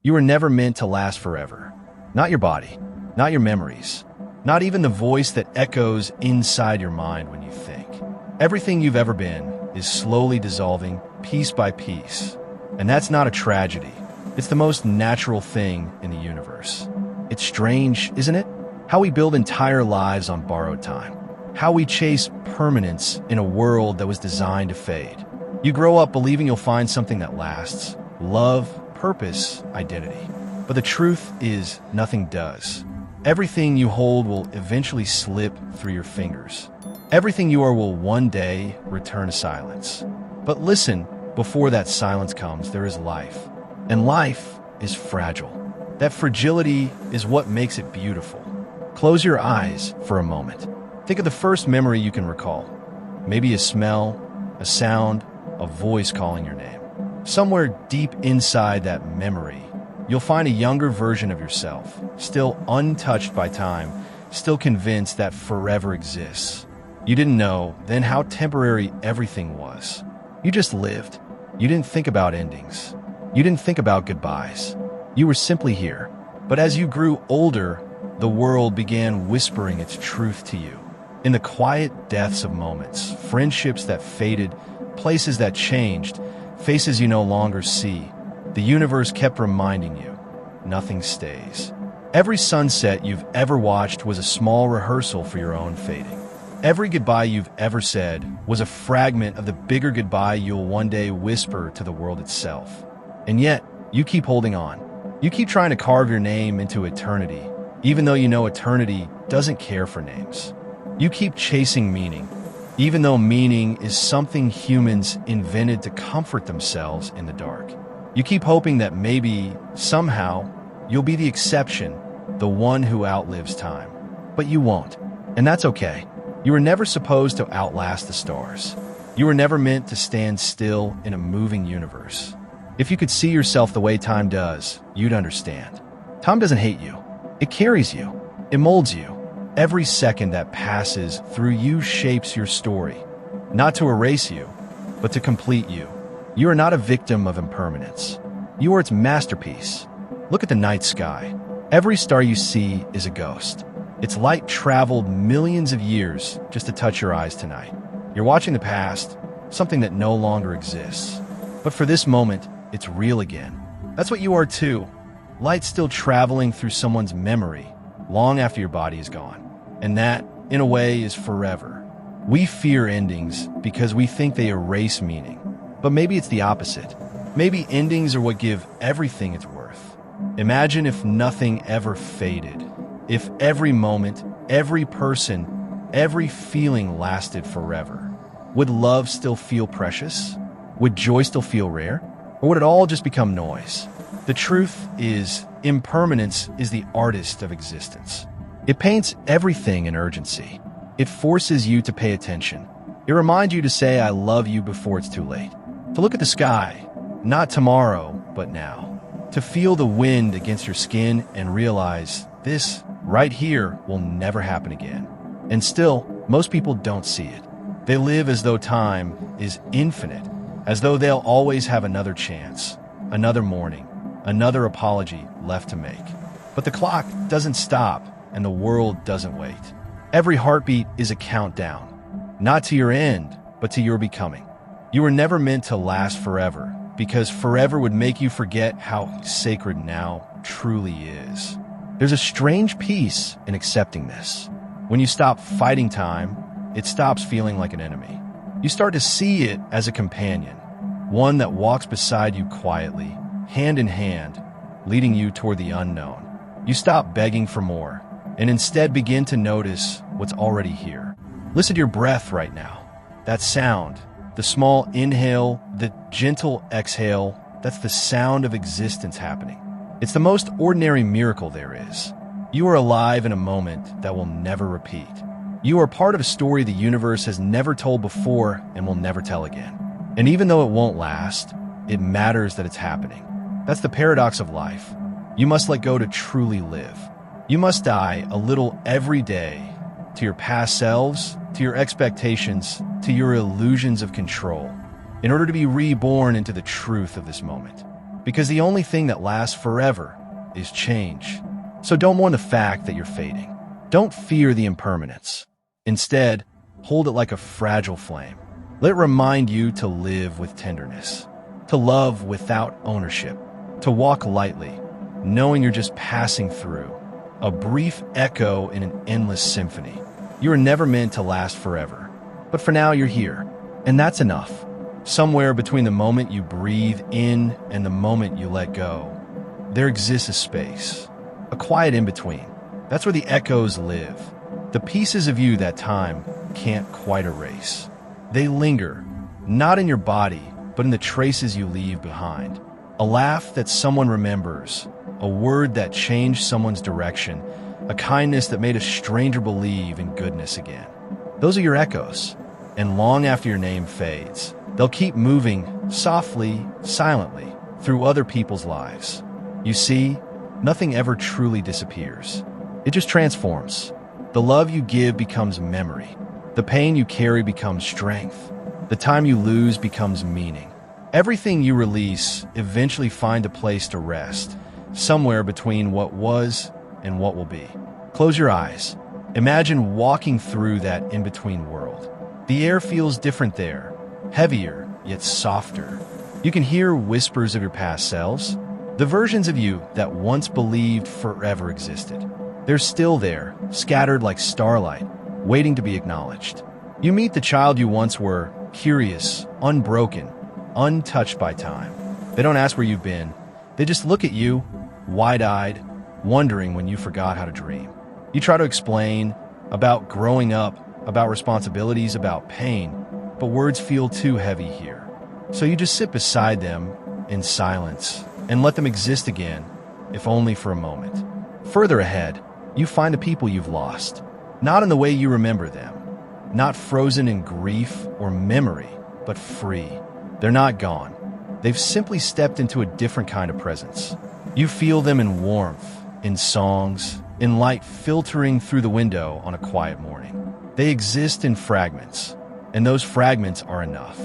You were never meant to last forever. Not your body, not your memories, not even the voice that echoes inside your mind when you think. Everything you've ever been is slowly dissolving piece by piece. And that's not a tragedy. It's the most natural thing in the universe. It's strange, isn't it? How we build entire lives on borrowed time. How we chase permanence in a world that was designed to fade. You grow up believing you'll find something that lasts. Love, purpose, identity. But the truth is, nothing does. Everything you hold will eventually slip through your fingers. Everything you are will one day return to silence. But listen, before that silence comes, there is life. And life is fragile. That fragility is what makes it beautiful. Close your eyes for a moment. Think of the first memory you can recall. Maybe a smell, a sound, a voice calling your name. Somewhere deep inside that memory, you'll find a younger version of yourself, still untouched by time, still convinced that forever exists. You didn't know then how temporary everything was. You just lived. You didn't think about endings. You didn't think about goodbyes. You were simply here. But as you grew older, the world began whispering its truth to you. In the quiet deaths of moments, friendships that faded, places that changed, faces you no longer see, the universe kept reminding you, nothing stays. Every sunset you've ever watched was a small rehearsal for your own fading. Every goodbye you've ever said was a fragment of the bigger goodbye you'll one day whisper to the world itself. And yet, you keep holding on. You keep trying to carve your name into eternity, even though you know eternity doesn't care for names. You keep chasing meaning, even though meaning is something humans invented to comfort themselves in the dark. You keep hoping that maybe, somehow, you'll be the exception, the one who outlives time. But you won't, and that's okay. You were never supposed to outlast the stars. You were never meant to stand still in a moving universe. If you could see yourself the way time does, you'd understand. Time doesn't hate you. It carries you. It molds you. Every second that passes through you shapes your story. Not to erase you, but to complete you. You are not a victim of impermanence. You are its masterpiece. Look at the night sky. Every star you see is a ghost. Its light traveled millions of years just to touch your eyes tonight. You're watching the past, something that no longer exists. But for this moment, it's real again. That's what you are too. Light still traveling through someone's memory long after your body is gone. And that, in a way, is forever. We fear endings because we think they erase meaning. But maybe it's the opposite. Maybe endings are what give everything its worth. Imagine if nothing ever faded. If every moment, every person, every feeling lasted forever. Would love still feel precious? Would joy still feel rare? Or would it all just become noise? The truth is, impermanence is the artist of existence. It paints everything in urgency. It forces you to pay attention. It reminds you to say, I love you before it's too late. To look at the sky, not tomorrow, but now. To feel the wind against your skin and realize this, right here, will never happen again. And still, most people don't see it. They live as though time is infinite, as though they'll always have another chance, another morning, another apology left to make. But the clock doesn't stop, and the world doesn't wait. Every heartbeat is a countdown, not to your end, but to your becoming. You were never meant to last forever, because forever would make you forget how sacred now truly is. There's a strange peace in accepting this. When you stop fighting time, it stops feeling like an enemy. You start to see it as a companion, one that walks beside you quietly, hand in hand, leading you toward the unknown. You stop begging for more, and instead begin to notice what's already here. Listen to your breath right now. That sound, the small inhale, the gentle exhale, that's the sound of existence happening. It's the most ordinary miracle there is. You are alive in a moment that will never repeat. You are part of a story the universe has never told before and will never tell again. And even though it won't last, it matters that it's happening. That's the paradox of life. You must let go to truly live. You must die a little every day to your past selves, to your expectations, to your illusions of control, in order to be reborn into the truth of this moment. Because the only thing that lasts forever is change. So don't mourn the fact that you're fading. Don't fear the impermanence. Instead, hold it like a fragile flame. Let it remind you to live with tenderness, to love without ownership, to walk lightly, knowing you're just passing through, a brief echo in an endless symphony. You were never meant to last forever, but for now you're here, and that's enough. Somewhere between the moment you breathe in and the moment you let go, there exists a space, a quiet in-between. That's where the echoes live, the pieces of you that time can't quite erase. They linger, not in your body, but in the traces you leave behind. A laugh that someone remembers, a word that changed someone's direction, a kindness that made a stranger believe in goodness again. Those are your echoes, and long after your name fades, they'll keep moving softly, silently, through other people's lives. You see, nothing ever truly disappears. It just transforms. The love you give becomes memory. The pain you carry becomes strength. The time you lose becomes meaning. Everything you release eventually finds a place to rest, somewhere between what was and what will be. Close your eyes. Imagine walking through that in-between world. The air feels different there, heavier yet softer. You can hear whispers of your past selves, the versions of you that once believed forever existed. They're still there, scattered like starlight, waiting to be acknowledged. You meet the child you once were, curious, unbroken, untouched by time. They don't ask where you've been. They just look at you, wide-eyed, wondering when you forgot how to dream. You try to explain about growing up, about responsibilities, about pain, but words feel too heavy here. So you just sit beside them in silence and let them exist again, if only for a moment. Further ahead, you find the people you've lost, not in the way you remember them, not frozen in grief or memory, but free. They're not gone. They've simply stepped into a different kind of presence. You feel them in warmth, in songs, in light filtering through the window on a quiet morning. They exist in fragments, and those fragments are enough.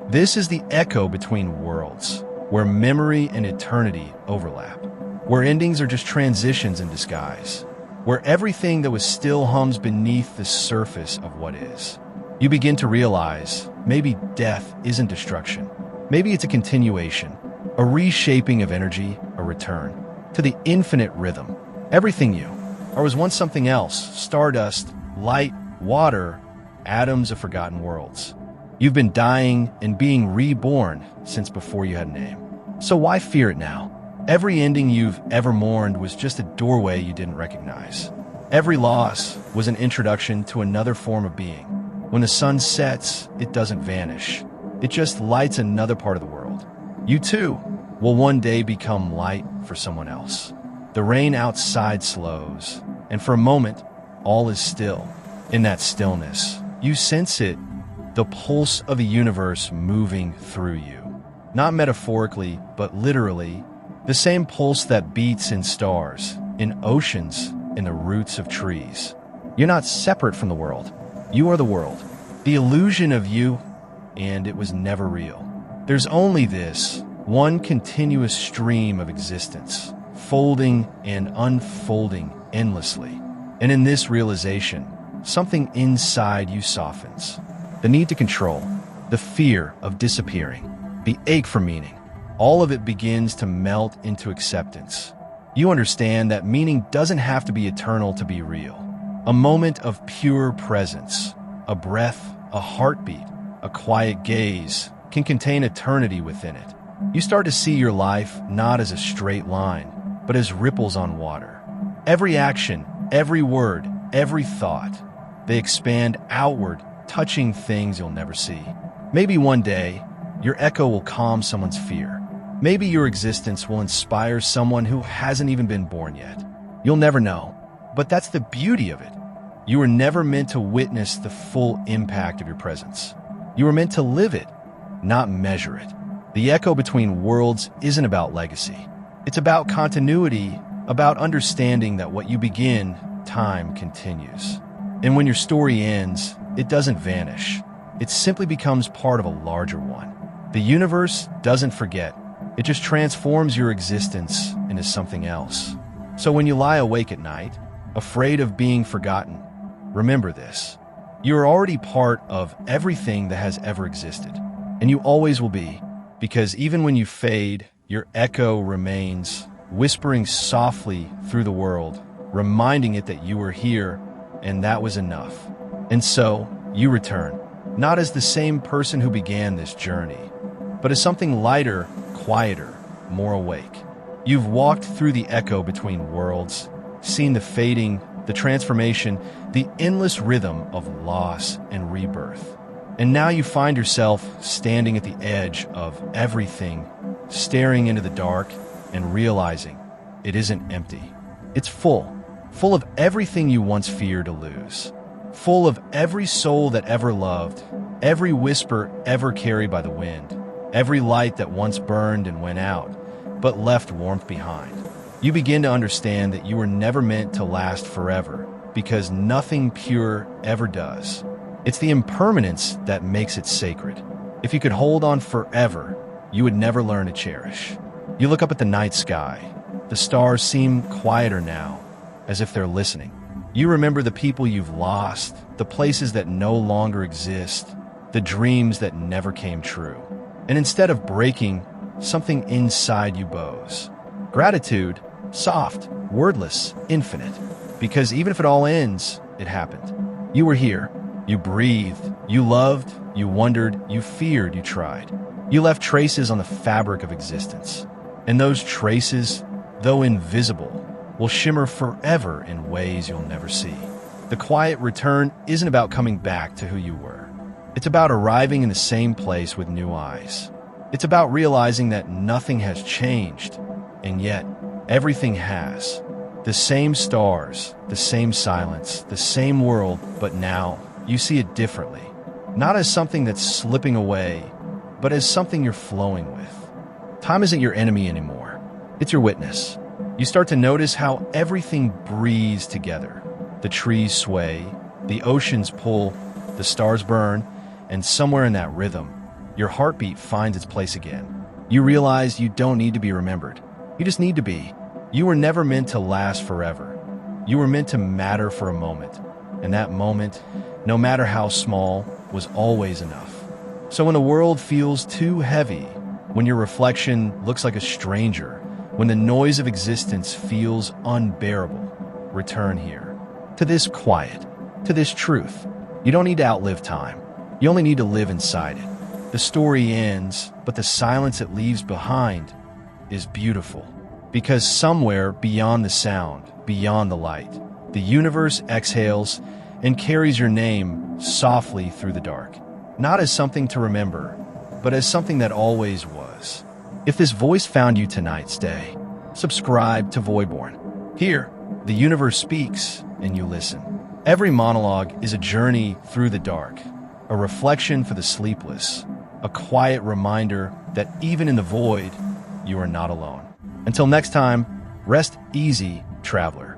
This is the echo between worlds, where memory and eternity overlap, where endings are just transitions in disguise, where everything that was still hums beneath the surface of what is. You begin to realize maybe death isn't destruction. Maybe it's a continuation, a reshaping of energy, a return to the infinite rhythm. Everything you or was once something else, stardust, light, water, atoms of forgotten worlds. You've been dying and being reborn since before you had a name. So why fear it now? Every ending you've ever mourned was just a doorway you didn't recognize. Every loss was an introduction to another form of being. When the sun sets, it doesn't vanish. It just lights another part of the world. You too will one day become light for someone else. The rain outside slows, and for a moment, all is still. In that stillness, you sense it, the pulse of the universe moving through you. Not metaphorically, but literally, the same pulse that beats in stars, in oceans, in the roots of trees. You're not separate from the world. You are the world. The illusion of you, and it was never real. There's only this, one continuous stream of existence, folding and unfolding endlessly. And in this realization, something inside you softens. The need to control, the fear of disappearing, the ache for meaning, all of it begins to melt into acceptance. You understand that meaning doesn't have to be eternal to be real. A moment of pure presence, a breath, a heartbeat, a quiet gaze can contain eternity within it. You start to see your life not as a straight line, but as ripples on water. Every action, every word, every thought, they expand outward, touching things you'll never see. Maybe one day, your echo will calm someone's fear. Maybe your existence will inspire someone who hasn't even been born yet. You'll never know, but that's the beauty of it. You were never meant to witness the full impact of your presence. You were meant to live it, not measure it. The echo between worlds isn't about legacy. It's about continuity, about understanding that what you begin, time continues. And when your story ends, it doesn't vanish. It simply becomes part of a larger one. The universe doesn't forget, It just transforms your existence into something else. So when you lie awake at night, afraid of being forgotten, remember this. You are already part of everything that has ever existed, and you always will be, because even when you fade, your echo remains, whispering softly through the world, reminding it that you were here, and that was enough. And so, you return, not as the same person who began this journey, but as something lighter, quieter, more awake. You've walked through the echo between worlds, seen the fading, the transformation, the endless rhythm of loss and rebirth. And now you find yourself standing at the edge of everything, staring into the dark and realizing it isn't empty. It's full of everything you once feared to lose, full of every soul that ever loved, every whisper ever carried by the wind, every light that once burned and went out, but left warmth behind. You begin to understand that you were never meant to last forever, because nothing pure ever does. It's the impermanence that makes it sacred. If you could hold on forever, you would never learn to cherish. You look up at the night sky. The stars seem quieter now, as if they're listening. You remember the people you've lost, the places that no longer exist, the dreams that never came true. And instead of breaking, something inside you bows. Gratitude, soft, wordless, infinite. Because even if it all ends, it happened. You were here. You breathed. You loved. You wondered. You feared. You tried. You left traces on the fabric of existence. And those traces, though invisible, will shimmer forever in ways you'll never see. The quiet return isn't about coming back to who you were. It's about arriving in the same place with new eyes. It's about realizing that nothing has changed, and yet everything has. The same stars, the same silence, the same world, but now you see it differently. Not as something that's slipping away, but as something you're flowing with. Time isn't your enemy anymore. It's your witness. You start to notice how everything breathes together. The trees sway, the oceans pull, the stars burn, and somewhere in that rhythm, your heartbeat finds its place again. You realize you don't need to be remembered. You just need to be. You were never meant to last forever. You were meant to matter for a moment. And that moment, no matter how small, was always enough. So when the world feels too heavy, when your reflection looks like a stranger, when the noise of existence feels unbearable, return here. To this quiet, to this truth. You don't need to outlive time. You only need to live inside it. The story ends, but the silence it leaves behind is beautiful. Because somewhere beyond the sound, beyond the light, the universe exhales and carries your name softly through the dark. Not as something to remember, but as something that always was. If this voice found you tonight, stay. Subscribe to Voidborne. Here, the universe speaks and you listen. Every monologue is a journey through the dark, a reflection for the sleepless, a quiet reminder that even in the void, you are not alone. Until next time, rest easy, traveler.